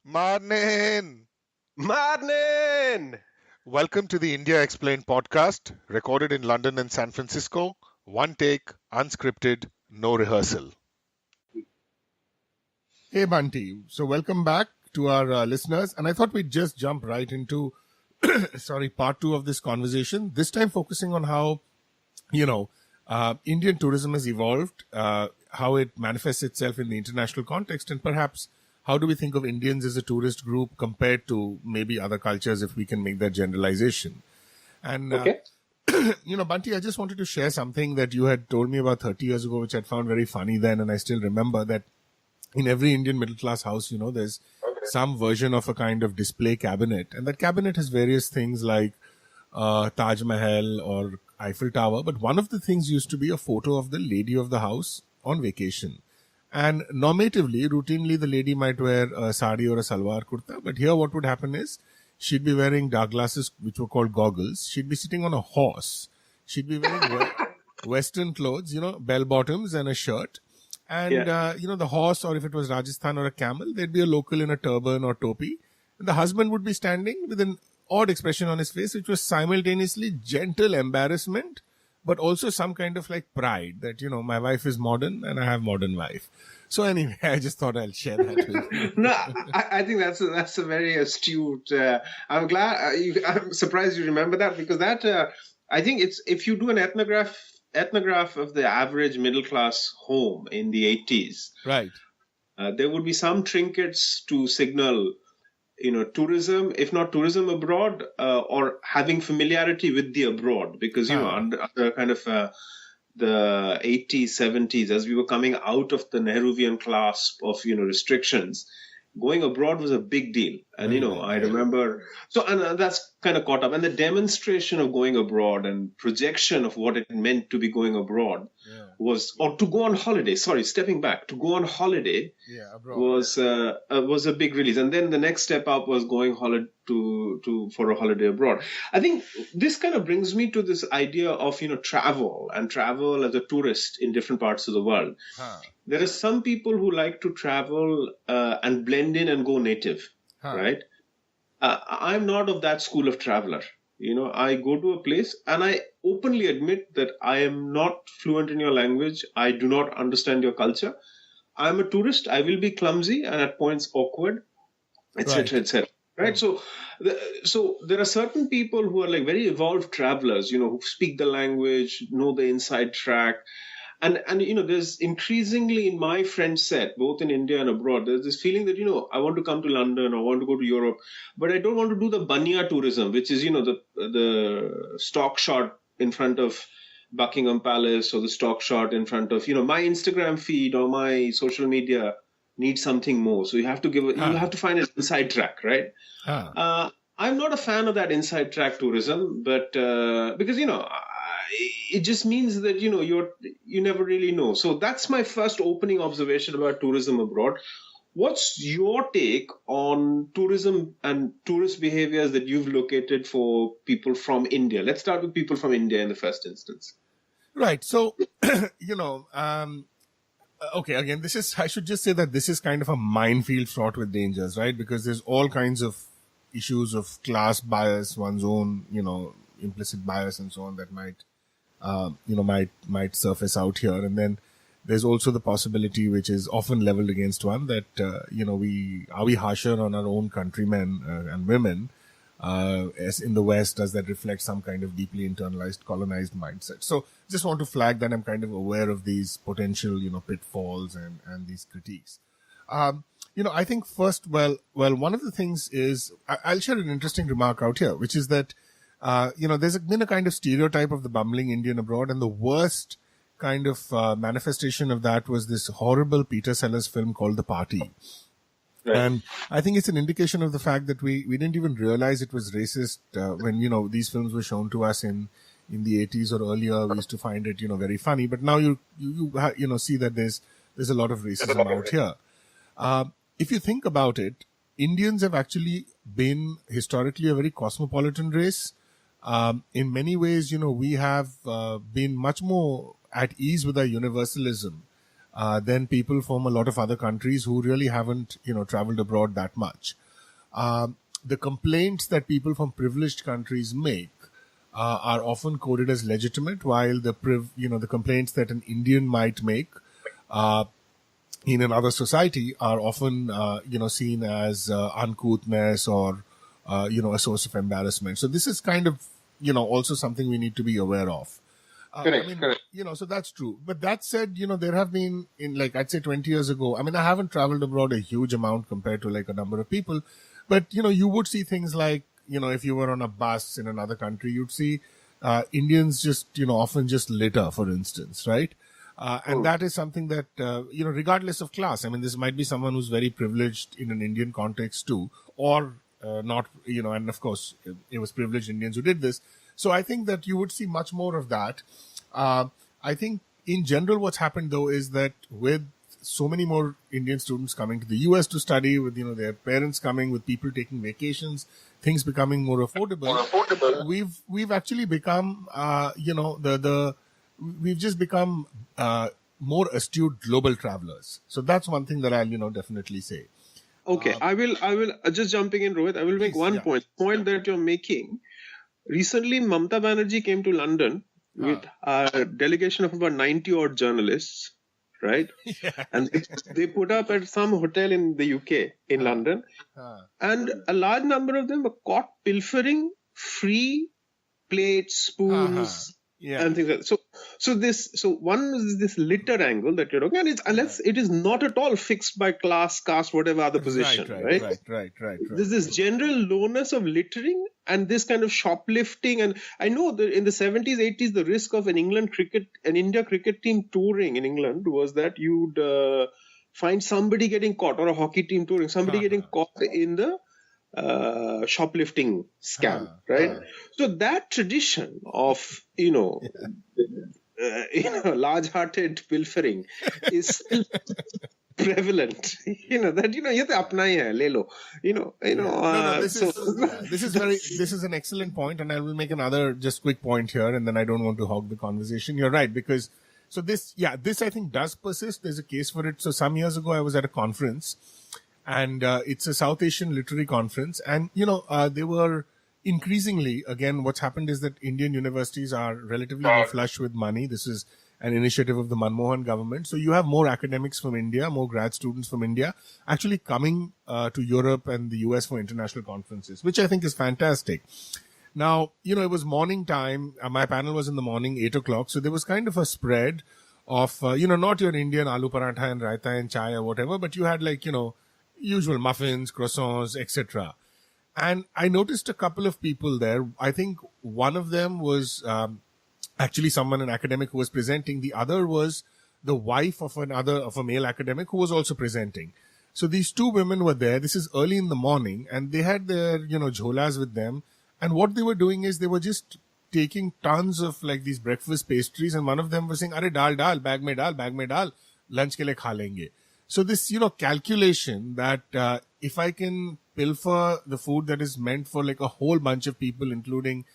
Morning! Morning! Welcome to the India Explained podcast, recorded in London and San Francisco. One take, unscripted, no rehearsal. Hey Bunty, so welcome back to our listeners, and I thought we'd just jump right into, part two of this conversation. This time focusing on how, Indian tourism has evolved, how it manifests itself in the international context, and perhaps how do we think of Indians as a tourist group compared to maybe other cultures, if we can make that generalization. And Okay. Bunty, I just wanted to share something that you had told me about 30 years ago, which I found very funny then, and I still remember that in every Indian middle class house, there's some version of a kind of display cabinet, and that cabinet has various things like Taj Mahal or Eiffel Tower. But one of the things used to be a photo of the lady of the house on vacation. And normatively, routinely, the lady might wear a sari or a salwar kurta. But here, what would happen is she'd be wearing dark glasses, which were called goggles. She'd be sitting on a horse. She'd be wearing Western clothes, bell bottoms and a shirt. And, the horse, or if it was Rajasthan or a camel, there'd be a local in a turban or topi. And the husband would be standing with an odd expression on his face, which was simultaneously gentle embarrassment, but also some kind of like pride that, my wife is modern and I have modern wife. So anyway, I just thought I'll share that with you. No, I think that's a very astute. I'm glad. I'm surprised you remember that, because that I think it's, if you do an ethnograph of the average middle class home in the 80s, Right. there would be some trinkets to signal, tourism, if not tourism abroad, or having familiarity with the abroad, because under kind of the 80s, 70s, as we were coming out of the Nehruvian clasp of restrictions, going abroad was a big deal. And I remember, so, and that's kind of caught up, and the demonstration of going abroad and projection of what it meant to be going abroad was, or to go on holiday, stepping back, to go on holiday abroad. was a big release. And then the next step up was going for a holiday abroad. I think this kind of brings me to this idea of travel as a tourist in different parts of the world. There are some people who like to travel and blend in and go native, right? I'm not of that school of traveler. I go to a place and I openly admit that I am not fluent in your language. I do not understand your culture. I'm a tourist. I will be clumsy and at points awkward, etc., etc. Right. So there are certain people who are like very evolved travelers, who speak the language, know the inside track. And there's increasingly in my friend set, both in India and abroad, there's this feeling that, I want to come to London, I want to go to Europe, but I don't want to do the Banya tourism, which is, the stock shot in front of Buckingham Palace, or the stock shot in front of, my Instagram feed or my social media needs something more. So you have to you have to find an inside track, right? I'm not a fan of that inside track tourism, but because, it just means that you never really know. So that's my first opening observation about tourism abroad. What's your take on tourism and tourist behaviors that you've located for people from India? Let's start with people from India in the first instance. Right. So, okay, again, I should just say that this is kind of a minefield fraught with dangers, right? Because there's all kinds of issues of class bias, one's own, implicit bias and so on that might surface out here. And then there's also the possibility, which is often leveled against one, that, we harsher on our own countrymen and women, as in the West? Does that reflect some kind of deeply internalized, colonized mindset? So just want to flag that I'm kind of aware of these potential, pitfalls and these critiques. I think first, well, one of the things is, I'll share an interesting remark out here, which is that, there's been a kind of stereotype of the bumbling Indian abroad, and the worst kind of manifestation of that was this horrible Peter Sellers film called The Party. Right. And I think it's an indication of the fact that we didn't even realize it was racist when, these films were shown to us in the 80s or earlier. We used to find it, very funny. But now you see that there's a lot of racism out here. If you think about it, Indians have actually been historically a very cosmopolitan race. In many ways, we have been much more at ease with our universalism than people from a lot of other countries who really haven't, traveled abroad that much. The complaints that people from privileged countries make are often coded as legitimate, while the complaints that an Indian might make in another society are often, seen as uncouthness or, a source of embarrassment. So this is kind of, also something we need to be aware of. Correct. So that's true. But that said, there have been I'd say 20 years ago, I haven't traveled abroad a huge amount compared to like a number of people, but, you would see things like, if you were on a bus in another country, you'd see Indians just, often just litter, for instance, right? And that is something that, regardless of class, this might be someone who's very privileged in an Indian context too, or not, and of course, it was privileged Indians who did this. So I think that you would see much more of that. I think in general, what's happened though is that with so many more Indian students coming to the US to study, with, their parents coming, with people taking vacations, things becoming more affordable, we've actually become, we've just become more astute global travelers. So that's one thing that I'll, definitely say. Okay, I will just jumping in, Rohit. I will make one point that you're making. Recently, Mamata Banerjee came to London with a delegation of about 90 odd journalists, right? Yeah. And they put up at some hotel in the UK, in London. And a large number of them were caught pilfering free plates, spoons, and things like that. So one is this litter angle that you're talking, and it is not at all fixed by class, caste, whatever other position, right? Right. There's this general lowness of littering and this kind of shoplifting. And I know that in the 70s, 80s, the risk of an India cricket team touring in England was that you'd find somebody getting caught, or a hockey team touring, somebody getting caught in the shoplifting scam, right? So that tradition of, large-hearted pilfering is still prevalent. This is an excellent point, and I will make another just quick point here, and then I don't want to hog the conversation. You're right, because this I think does persist. There's a case for it. So some years ago, I was at a conference, and it's a South Asian literary conference, and they were increasingly, again, what's happened is that Indian universities are relatively more flush with money. This is an initiative of the Manmohan government. So you have more academics from India, more grad students from India actually coming to Europe and the US for international conferences, which I think is fantastic. Now, it was morning time. My panel was in the morning, 8 o'clock. So there was kind of a spread of, not your Indian aloo paratha and raita and chai or whatever, but you had usual muffins, croissants, etc. And I noticed a couple of people there. I think one of them was actually an academic who was presenting. The other was the wife of a male academic who was also presenting. So these two women were there. This is early in the morning, and they had their, jholas with them. And what they were doing is they were just taking tons of these breakfast pastries, and one of them was saying, "Arey dal, bag mein dal, lunch ke liye kha lenge." So this, calculation that if I can pilfer the food that is meant for a whole bunch of people, including,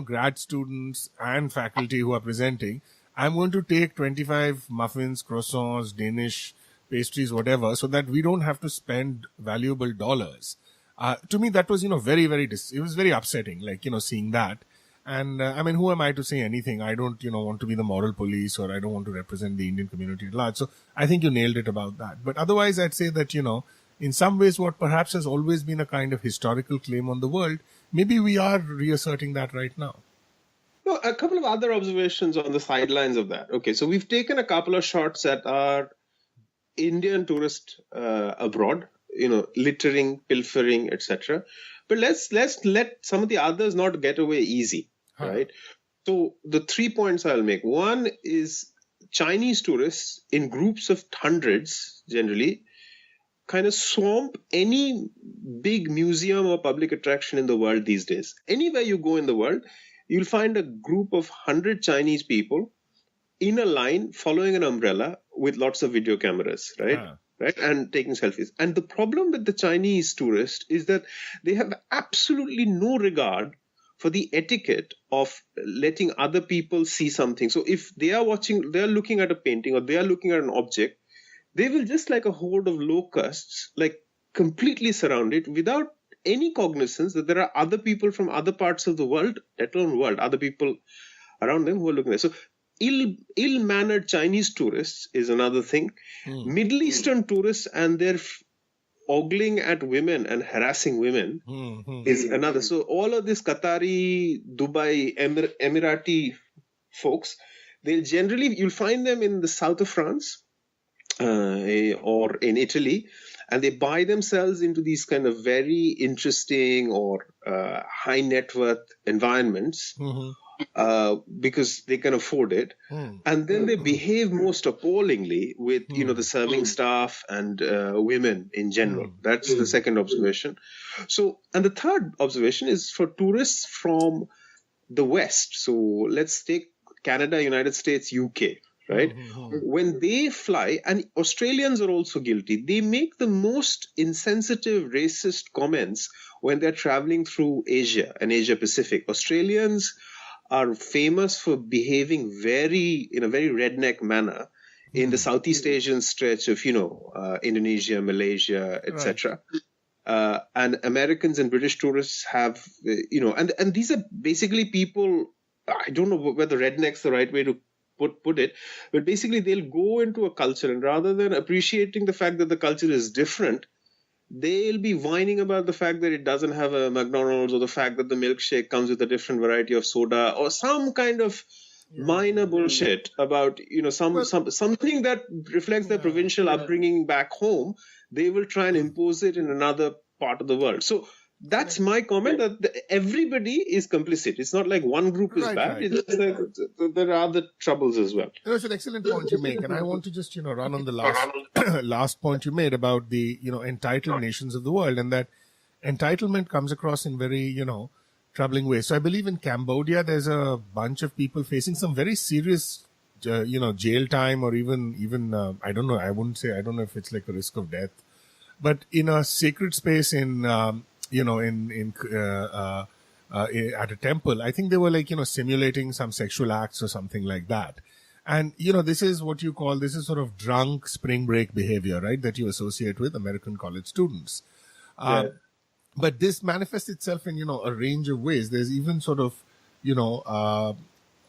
grad students and faculty who are presenting, I'm going to take 25 muffins, croissants, Danish pastries, whatever, so that we don't have to spend valuable dollars. To me, that was, very, very, it was very upsetting, seeing that. And who am I to say anything? I don't, want to be the moral police, or I don't want to represent the Indian community at large. So I think you nailed it about that. But otherwise, I'd say that, in some ways, what perhaps has always been a kind of historical claim on the world, maybe we are reasserting that right now. Well, a couple of other observations on the sidelines of that. Okay, so we've taken a couple of shots at our Indian tourist abroad, littering, pilfering, etc. But let's let some of the others not get away easy, right? So the 3 points I'll make. One is Chinese tourists in groups of hundreds, generally, kind of swamp any big museum or public attraction in the world these days. Anywhere you go in the world, you'll find a group of 100 Chinese people in a line following an umbrella with lots of video cameras, right? Right, and taking selfies. And the problem with the Chinese tourist is that they have absolutely no regard for the etiquette of letting other people see something. So if they are looking at a painting, or they are looking at an object, they will just like a horde of locusts, like completely surround it without any cognizance that there are other people from other parts of the world, let alone world, other people around them who are looking at it. So ill-mannered Chinese tourists is another thing. Middle Eastern tourists and their ogling at women and harassing women is another. So all of this Qatari, Dubai, Emirati folks, you'll find them in the south of France or in Italy, and they buy themselves into these kind of very interesting or high net worth environments because they can afford it. And then they behave most appallingly with, the serving staff and women in general. That's the second observation. So, and the third observation is for tourists from the West. So let's take Canada, United States, UK. Right? When they fly, and Australians are also guilty, they make the most insensitive, racist comments when they're traveling through Asia and Asia Pacific. Australians are famous for behaving in a very redneck manner in the Southeast Asian stretch of, Indonesia, Malaysia, etc. Right. And Americans and British tourists have, and these are basically people, I don't know whether redneck's the right way to put it, but basically they'll go into a culture, and rather than appreciating the fact that the culture is different, they'll be whining about the fact that it doesn't have a McDonald's, or the fact that the milkshake comes with a different variety of soda, or some kind of minor bullshit about something that reflects their provincial upbringing back home. They will try and impose it in another part of the world. So that's my comment, that everybody is complicit. It's not like one group is bad. Right. It's just that there are other troubles as well. It's an excellent point you make. And I want to just, run on the last point you made about the, entitled nations of the world, and that entitlement comes across in very, troubling ways. So I believe in Cambodia, there's a bunch of people facing some very serious, jail time, or even I don't know. I don't know if it's like a risk of death, but in a sacred space in, at a temple, I think they were like, simulating some sexual acts or something like that. And, this is what you call, this is sort of drunk spring break behavior, right? That you associate with American college students. But this manifests itself in, a range of ways. There's even sort of,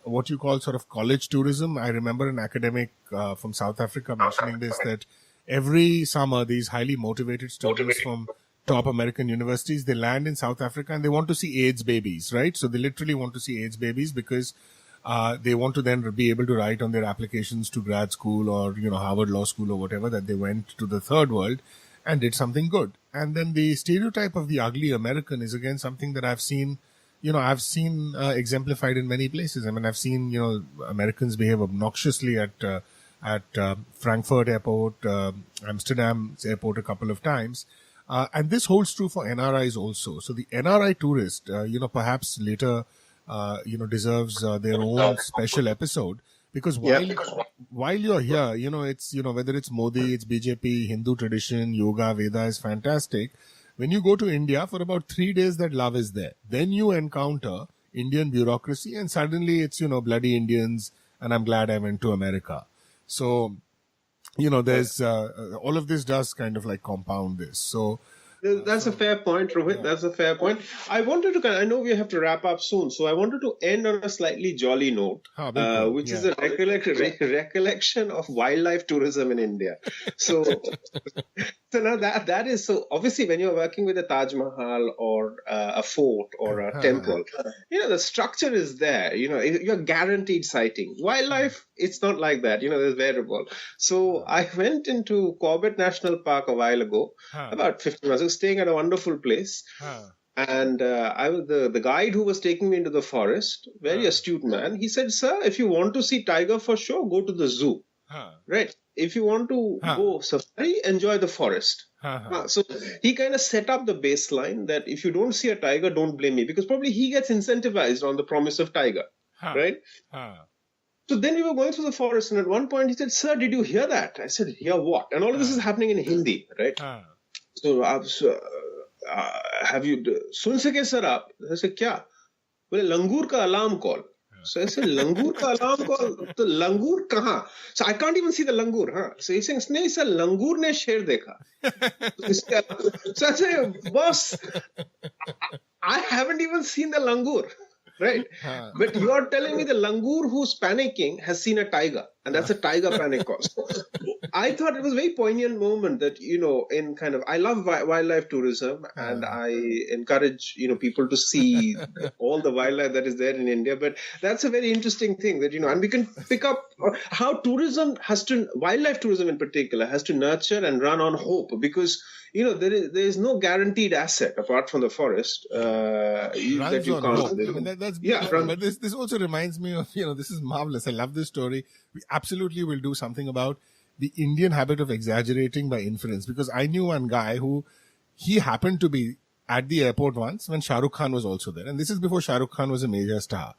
what you call sort of college tourism. I remember an academic from South Africa mentioning this, that every summer, these highly motivated students from top American universities, they land in South Africa and they want to see AIDS babies, right? So they literally want to see AIDS babies because they want to then be able to write on their applications to grad school or, Harvard Law School or whatever, that they went to the third world and did something good. And then the stereotype of the ugly American is again something that I've seen exemplified in many places. I mean, I've seen, Americans behave obnoxiously at Frankfurt airport, Amsterdam's airport a couple of times. And this holds true for NRIs also. So the NRI tourist, perhaps later, deserves their own special episode, because while you're here, it's, whether it's Modi, it's BJP, Hindu tradition, yoga, Veda is fantastic. When you go to India, for about 3 days, that love is there. Then you encounter Indian bureaucracy and suddenly it's, bloody Indians, and I'm glad I went to America. So, there's all of this does kind of like compound this. So that's a fair point, Rohit. Yeah. That's a fair point. I know we have to wrap up soon, so I wanted to end on a slightly jolly note, which is a recollection of wildlife tourism in India. So, so now that is so obviously when you're working with a Taj Mahal or a fort or a temple, the structure is there. You're guaranteed sighting. Wildlife, it's not like that. There's variable. So I went into Corbett National Park a while ago, about 15 months ago, staying at a wonderful place. And I was the guide who was taking me into the forest, very astute man. He said, "Sir, if you want to see tiger for sure, go to the zoo. Right? If you want to go safari, enjoy the forest." So he kind of set up the baseline that if you don't see a tiger, don't blame me, because probably he gets incentivized on the promise of tiger, right? So then we were going through the forest, and at one point he said, "Sir, did you hear that?" I said, "Hear what?" And all of this is happening in Hindi, right? So have you sun sake sir aap? I said, "Kya?" Well, langur ka alarm call. So I said, langur ka alarm call. The langur kaha? So I can't even see the langur. Huh? So he's saying, "Nahi, sir, langur ne sher dekha." So I say, boss, I haven't even seen the langur. Right? But you are telling me the langur who's panicking has seen a tiger, and that's a tiger panic call. So I thought it was a very poignant moment that, in kind of, I love wildlife tourism, and I encourage, people to see all the wildlife that is there in India. But that's a very interesting thing that, and we can pick up how wildlife tourism in particular has to nurture and run on hope, because there is no guaranteed asset apart from the forest that you can't. I mean, that's beautiful. But this also reminds me of, this is marvelous. I love this story. We absolutely will do something about the Indian habit of exaggerating by inference, because I knew one guy who, he happened to be at the airport once when Shah Rukh Khan was also there. And this is before Shah Rukh Khan was a major star.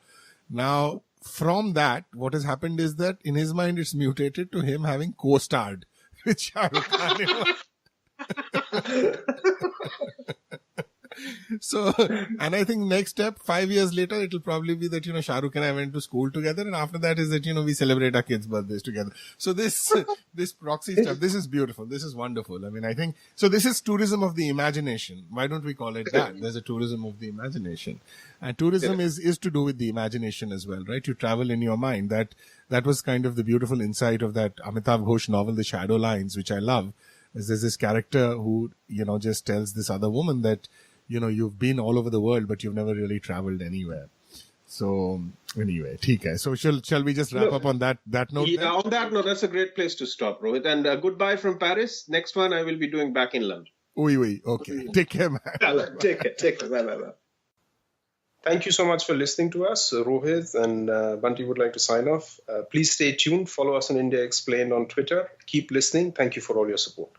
Now, from that, what has happened is that in his mind, it's mutated to him having co-starred with Shah Rukh Khan. So, and I think next step, 5 years later, it'll probably be that, Shah Rukh and I went to school together, and after that is that, we celebrate our kids' birthdays together. So this proxy stuff, this is beautiful. This is wonderful. I mean, I think, so this is tourism of the imagination. Why don't we call it that? There's a tourism of the imagination. And tourism is to do with the imagination as well, right? You travel in your mind. That was kind of the beautiful insight of that Amitav Ghosh novel, The Shadow Lines, which I love. There's this character who, just tells this other woman that, you've been all over the world, but you've never really traveled anywhere. So anyway, theek hai. So shall we just wrap up on that note? Yeah, on that note, that's a great place to stop, Rohit. And goodbye from Paris. Next one I will be doing back in London. Oui. Okay. Take care, man. Take care. Bye. Thank you so much for listening to us. Rohit and Bunty would like to sign off. Please stay tuned. Follow us on India Explained on Twitter. Keep listening. Thank you for all your support.